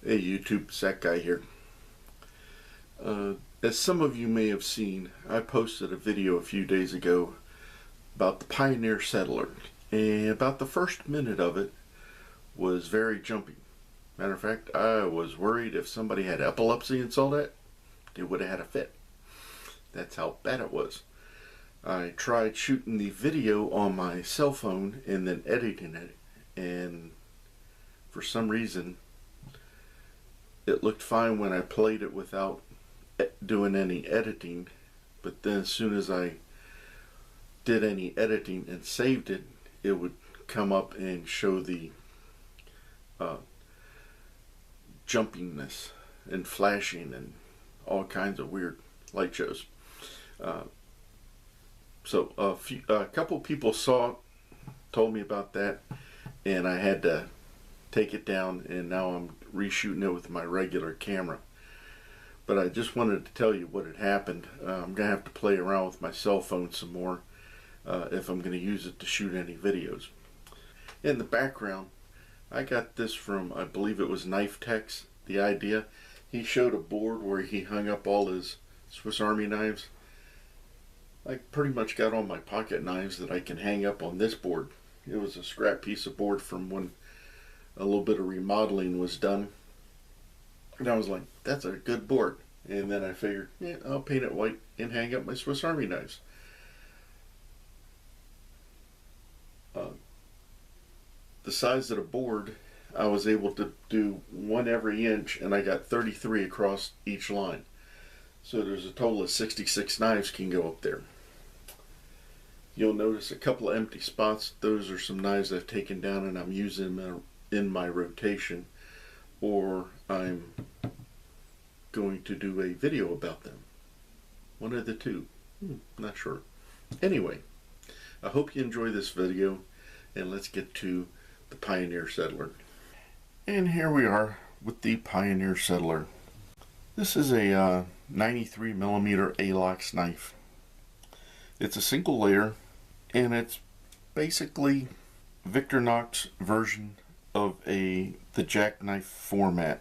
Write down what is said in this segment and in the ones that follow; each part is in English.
Hey YouTube, Zach Guy here. As some of you may have seen, I posted a video a few days ago about the Pioneer Settler, and about the first minute of it was very jumpy. Matter of fact, I was worried if somebody had epilepsy and saw that, they would have had a fit. That's how bad it was. I tried shooting the video on my cell phone and then editing it, and for some reason it looked fine when I played it without doing any editing, but then as soon as I did any editing and saved it, it would come up and show the jumpiness and flashing and all kinds of weird light shows. So a couple people saw it, told me about that, and I had to take it down, and now I'm reshooting it with my regular camera. But I just wanted to tell you what had happened. I'm going to have to play around with my cell phone some more if I'm going to use it to shoot any videos. In the background, I got this from, I believe it was Knife Tech's, the idea. He showed a board where he hung up all his Swiss Army knives. I pretty much got all my pocket knives that I can hang up on this board. It was a scrap piece of board from when a little bit of remodeling was done, and I was like, that's a good board. And then I figured, yeah, I'll paint it white and hang up my Swiss Army knives. The size of the board, I was able to do one every inch, and I got 33 across each line. So there's a total of 66 knives can go up there. You'll notice a couple of empty spots. Those are some knives I've taken down and I'm using them in my rotation, or I'm going to do a video about them. One of the two. Not sure. Anyway, I hope you enjoy this video, and let's get to the Pioneer Settler. And here we are with the Pioneer Settler. This is a 93mm A-LOX knife. It's a single layer, and it's basically Victorinox version of the jackknife format,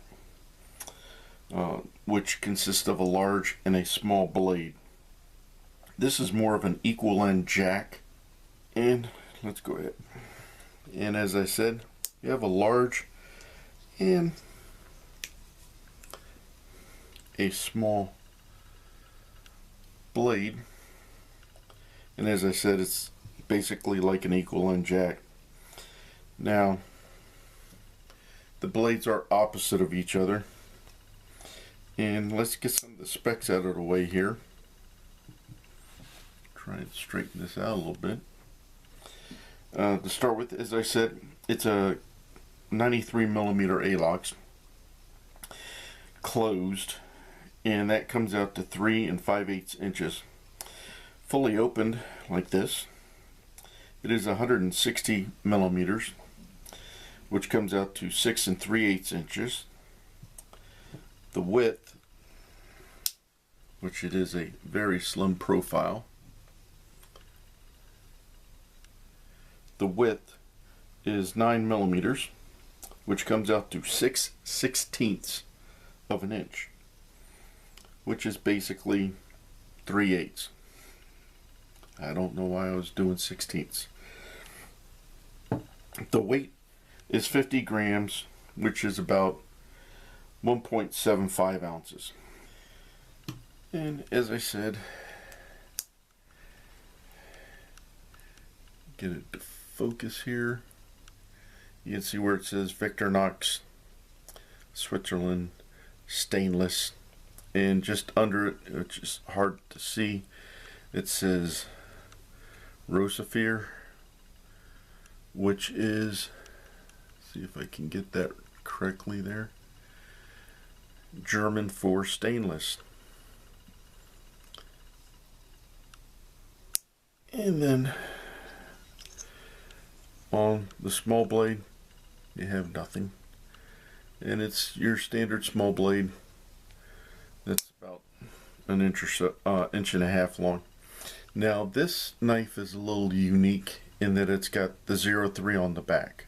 which consists of a large and a small blade. This is more of an equal end jack, and let's go ahead. And as I said, you have a large and a small blade, and as I said, it's basically like an equal end jack. Now, the blades are opposite of each other, and let's get some of the specs out of the way here. Try and straighten this out a little bit. To start with, as I said, it's a 93mm A-LOX closed, and that comes out to 3 5/8 inches. Fully opened like this, it is 160 millimeters, which comes out to 6 3/8 inches. The width, which it is a very slim profile, the width is 9 millimeters, which comes out to 6/16 of an inch, which is basically 3/8. I don't know why I was doing 16ths. The weight is 50 grams, which is about 1.75 ounces. And as I said, get it to focus here. You can see where it says Victorinox, Switzerland, stainless, and just under it, which is hard to see, it says Rosafir, which is, see if I can get that correctly there, German for stainless. And then on the small blade, you have nothing, and it's your standard small blade that's about an inch or so, inch and a half long. Now this knife is a little unique in that it's got the 03 on the back.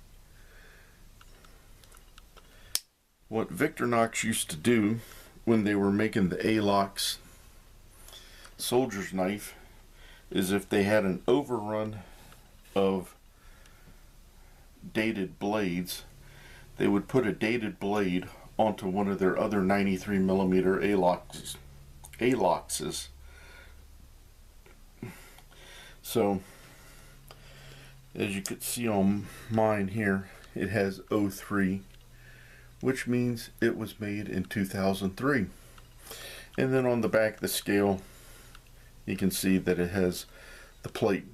What Victorinox used to do when they were making the A-Locks soldier's knife is if they had an overrun of dated blades, they would put a dated blade onto one of their other 93mm A-Lockses. So, as you could see on mine here, it has 03, which means it was made in 2003. And then on the back of the scale, you can see that it has the plate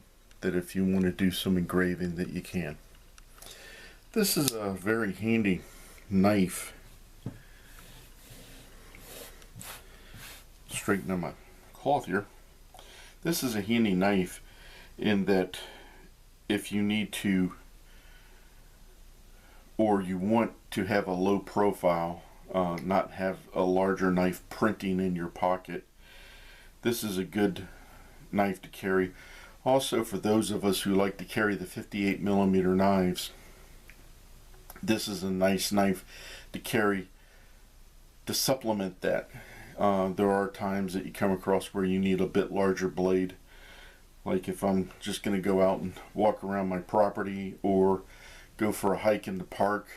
that if you want to do some engraving that you can. This is a very handy knife. Straighten up my cloth here. This is a handy knife in that if you need to, or you want to have a low profile, not have a larger knife printing in your pocket, this is a good knife to carry. Also, for those of us who like to carry the 58mm knives, this is a nice knife to carry to supplement that. There are times that you come across where you need a bit larger blade, like if I'm just going to go out and walk around my property or go for a hike in the park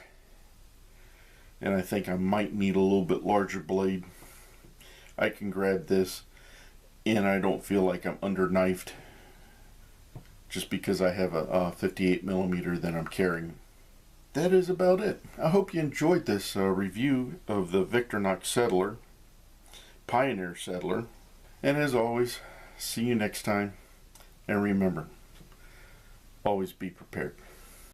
and I think I might need a little bit larger blade. I can grab this and I don't feel like I'm under knifed just because I have a 58mm that I'm carrying. That is about it. I hope you enjoyed this review of the Victorinox Settler, Pioneer Settler. And as always, see you next time. And remember, always be prepared.